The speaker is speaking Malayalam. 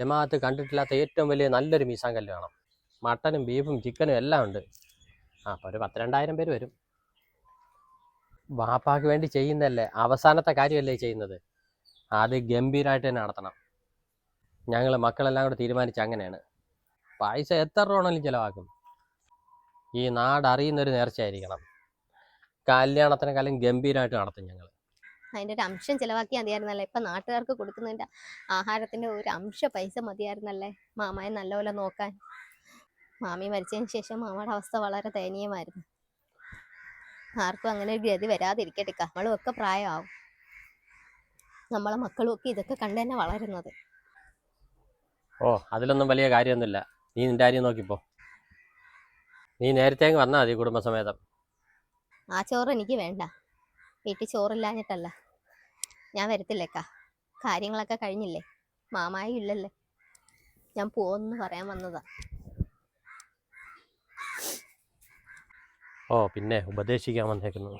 ജമാഅത്ത് കണ്ടിട്ടില്ലാത്ത ഏറ്റവും വലിയ നല്ലൊരു മീസാങ്കല്ല് വേണം. മട്ടനും ബീഫും ചിക്കനും എല്ലാം ഉണ്ട്. അപ്പോൾ ഒരു 10-2000 പേര് വരും. വാപ്പാക്ക് വേണ്ടി ചെയ്യുന്നതല്ലേ, അവസാനത്തെ കാര്യമല്ലേ ചെയ്യുന്നത്. അത് ഗംഭീരമായിട്ട് തന്നെ നടത്തണം. ഞങ്ങൾ മക്കളെല്ലാം കൂടെ തീരുമാനിച്ച അങ്ങനെയാണ്. പൈസ എത്ര രൂപയാണെങ്കിലും ചിലവാക്കും. ഈ നാട് അറിയുന്നൊരു നേർച്ചയായിരിക്കണം. കല്യാണത്തിനെക്കാളും ഗംഭീരമായിട്ട് നടത്തും ഞങ്ങൾ. അതിൻ്റെ ഒരു അംശം ചിലവാക്കിയാൽ മതിയായിരുന്നല്ലേ. ഇപ്പം നാട്ടുകാർക്ക് കൊടുക്കുന്നതിൻ്റെ ആഹാരത്തിൻ്റെ ഒരു അംശ പൈസ മതിയായിരുന്നല്ലേ മാമയെ നല്ലപോലെ നോക്കാൻ. മാമി മരിച്ചതിന് ശേഷം മാമയുടെ അവസ്ഥ വളരെ ദയനീയമായിരുന്നു. ആർക്കും അങ്ങനെ ഒരു ഗതി വരാതിരിക്കട്ടെ. നമ്മളും ഒക്കെ പ്രായമാവും. നമ്മളെ മക്കളും ഒക്കെ ഇതൊക്കെ കണ്ടു തന്നെ വളരുന്നത്. അതിലൊന്നും വലിയ കാര്യമൊന്നുമില്ല. നീ നിന്റെ കാര്യം നോക്കിപ്പോ. നീ നേരത്തെ അങ്ങ് വന്നാൽ മതി കുടുംബസമേതം. ആ ചോറ് എനിക്ക് വേണ്ട. വീട്ടിൽ ചോറില്ലാഞ്ഞിട്ടല്ല, ഞാൻ വരത്തില്ലേക്കാ. കാര്യങ്ങളൊക്കെ കഴിഞ്ഞില്ലേ, മാമായും ഇല്ലല്ലേ, ഞാൻ പോവെന്ന് പറയാൻ വന്നതാ. പിന്നെ ഉപദേശിക്കാൻ വന്നേക്കുന്നു.